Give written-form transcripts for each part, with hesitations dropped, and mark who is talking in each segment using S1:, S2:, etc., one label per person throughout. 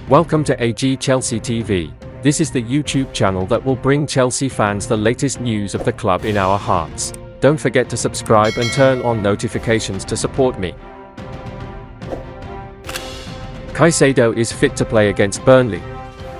S1: Welcome to AG Chelsea TV. This is the YouTube channel that will bring Chelsea fans the latest news of the club in our hearts. Don't forget to subscribe and turn on notifications to support me. Caicedo is fit to play against Burnley.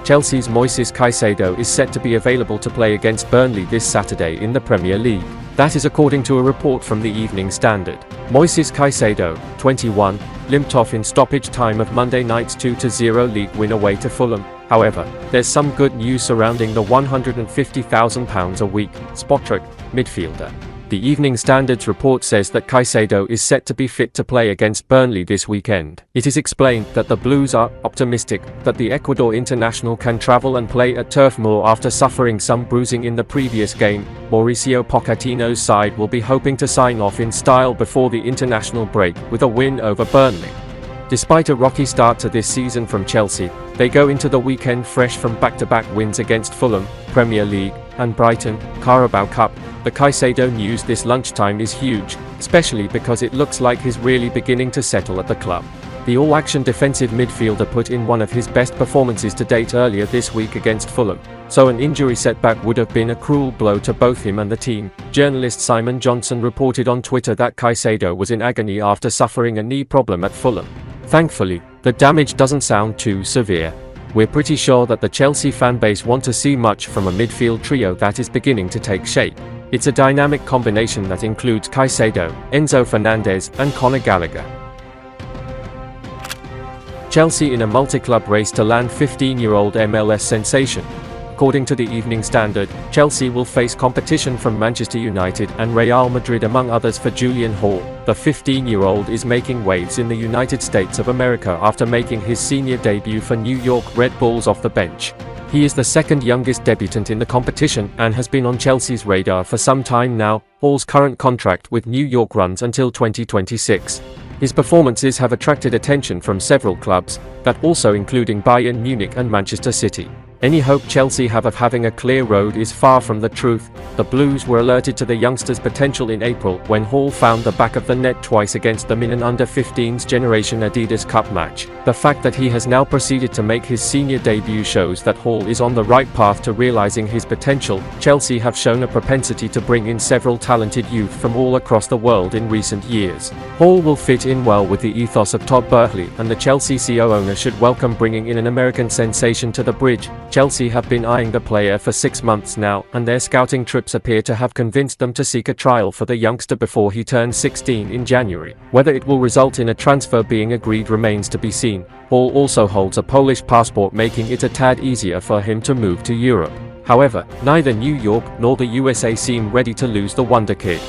S1: Chelsea's Moises Caicedo is set to be available to play against Burnley this Saturday in the Premier League. That is according to a report from the Evening Standard. Moises Caicedo, 21, limped off in stoppage time of Monday night's 2-0 league win away to Fulham. However, there's some good news surrounding the £150,000 a week mudryk midfielder. The Evening Standard's report says that Caicedo is set to be fit to play against Burnley this weekend. It is explained that the Blues are optimistic that the Ecuador international can travel and play at Turf Moor after suffering some bruising in the previous game. Mauricio Pochettino's side will be hoping to sign off in style before the international break with a win over Burnley. Despite a rocky start to this season from Chelsea, they go into the weekend fresh from back-to-back wins against Fulham, Premier League, and Brighton, Carabao Cup. The Caicedo news this lunchtime is huge, especially because it looks like he's really beginning to settle at the club. The all-action defensive midfielder put in one of his best performances to date earlier this week against Fulham, so an injury setback would have been a cruel blow to both him and the team. Journalist Simon Johnson reported on Twitter that Caicedo was in agony after suffering a knee problem at Fulham. Thankfully, the damage doesn't sound too severe. We're pretty sure that the Chelsea fanbase want to see much from a midfield trio that is beginning to take shape. It's a dynamic combination that includes Caicedo, Enzo Fernandez, and Conor Gallagher. Chelsea in a multi-club race to land 15-year-old MLS Sensation. According to the Evening Standard, Chelsea will face competition from Manchester United and Real Madrid among others for Julian Hall. The 15-year-old is making waves in the United States of America after making his senior debut for New York Red Bulls off the bench. He is the second youngest debutant in the competition and has been on Chelsea's radar for some time now. Hall's current contract with New York runs until 2026. His performances have attracted attention from several clubs, that also including Bayern Munich and Manchester City. Any hope Chelsea have of having a clear road is far from the truth. The Blues were alerted to the youngster's potential in April when Hall found the back of the net twice against them in an under-15s Generation Adidas Cup match. The fact that he has now proceeded to make his senior debut shows that Hall is on the right path to realizing his potential. Chelsea have shown a propensity to bring in several talented youth from all across the world in recent years. Hall will fit in well with the ethos of Todd Boehly, and the Chelsea CEO owner should welcome bringing in an American sensation to the bridge. Chelsea have been eyeing the player for 6 months now, and their scouting trips appear to have convinced them to seek a trial for the youngster before he turns 16 in January. Whether it will result in a transfer being agreed remains to be seen. Hall also holds a Polish passport, making it a tad easier for him to move to Europe. However, neither New York nor the USA seem ready to lose the wonder kid.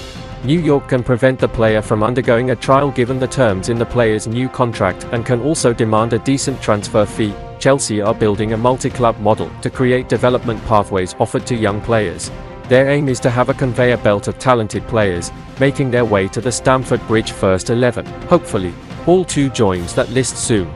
S1: New York can prevent the player from undergoing a trial given the terms in the player's new contract and can also demand a decent transfer fee. Chelsea are building a multi-club model to create development pathways offered to young players. Their aim is to have a conveyor belt of talented players, making their way to the Stamford Bridge first 11. Hopefully, Hall too joins that list soon.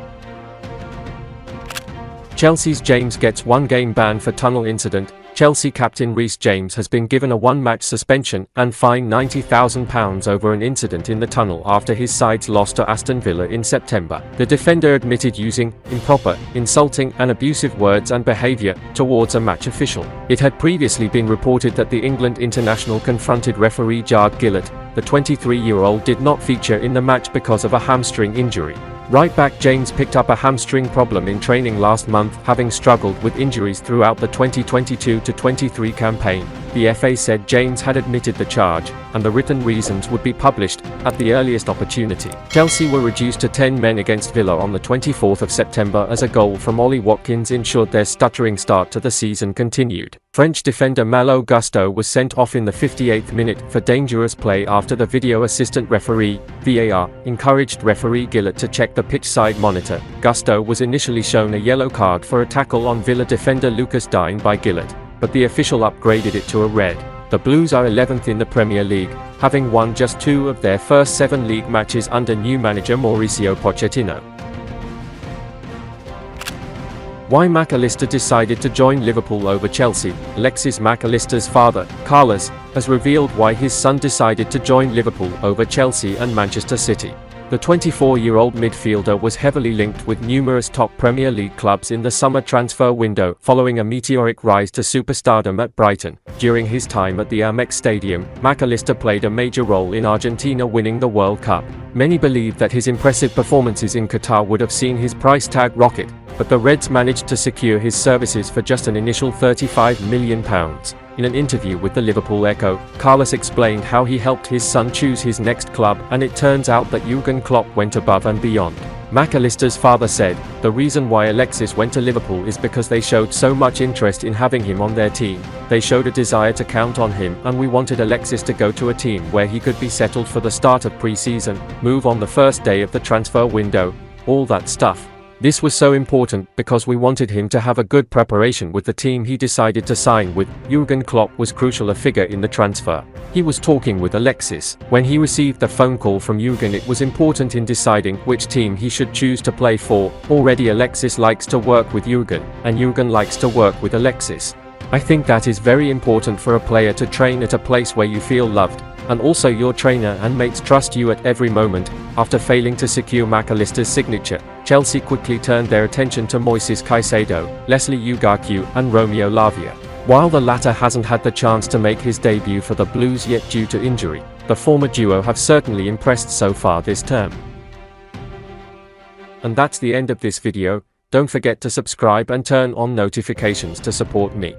S1: Chelsea's James gets 1-game ban for tunnel incident. Chelsea captain Reece James has been given a 1-match suspension and fined £90,000 over an incident in the tunnel after his side's loss to Aston Villa in September. The defender admitted using improper, insulting and abusive words and behaviour towards a match official. It had previously been reported that the England international confronted referee Jard Gillett. The 23-year-old did not feature in the match because of a hamstring injury. Right-back James picked up a hamstring problem in training last month, having struggled with injuries throughout the 2022-23 campaign. The FA said James had admitted the charge, and the written reasons would be published at the earliest opportunity. Chelsea were reduced to 10 men against Villa on the 24th of September as a goal from Ollie Watkins ensured their stuttering start to the season continued. French defender Malo Gusto was sent off in the 58th minute for dangerous play after the video assistant referee, VAR, encouraged referee Gillett to check the pitch side monitor. Gusto was initially shown a yellow card for a tackle on Villa defender Lucas Digne by Gillett, but the official upgraded it to a red. The Blues are 11th in the Premier League, having won just 2 of their first 7 league matches under new manager Mauricio Pochettino. Why Macalister decided to join Liverpool over Chelsea. Alexis Macalister's father, Carlos, has revealed why his son decided to join Liverpool over Chelsea and Manchester City. The 24-year-old midfielder was heavily linked with numerous top Premier League clubs in the summer transfer window, following a meteoric rise to superstardom at Brighton. During his time at the Amex Stadium, Macalister played a major role in Argentina winning the World Cup. Many believe that his impressive performances in Qatar would have seen his price tag rocket, but the Reds managed to secure his services for just an initial £35 million. In an interview with the Liverpool Echo, Carlos explained how he helped his son choose his next club, and it turns out that Jurgen Klopp went above and beyond. Macalister's father said, "The reason why Alexis went to Liverpool is because they showed so much interest in having him on their team. They showed a desire to count on him, and we wanted Alexis to go to a team where he could be settled for the start of pre-season, move on the first day of the transfer window, all that stuff. This was so important because we wanted him to have a good preparation with the team he decided to sign with." Jurgen Klopp was crucial a figure in the transfer. He was talking with Alexis. When he received the phone call from Jurgen, it was important in deciding which team he should choose to play for. Already Alexis likes to work with Jurgen, and Jurgen likes to work with Alexis. I think that is very important for a player to train at a place where you feel loved, and also your trainer and mates trust you at every moment. After failing to secure Macalister's signature, Chelsea quickly turned their attention to Moises Caicedo, Leslie Ugarcu, and Romeo Lavia. While the latter hasn't had the chance to make his debut for the Blues yet due to injury, the former duo have certainly impressed so far this term. And that's the end of this video. Don't forget to subscribe and turn on notifications to support me.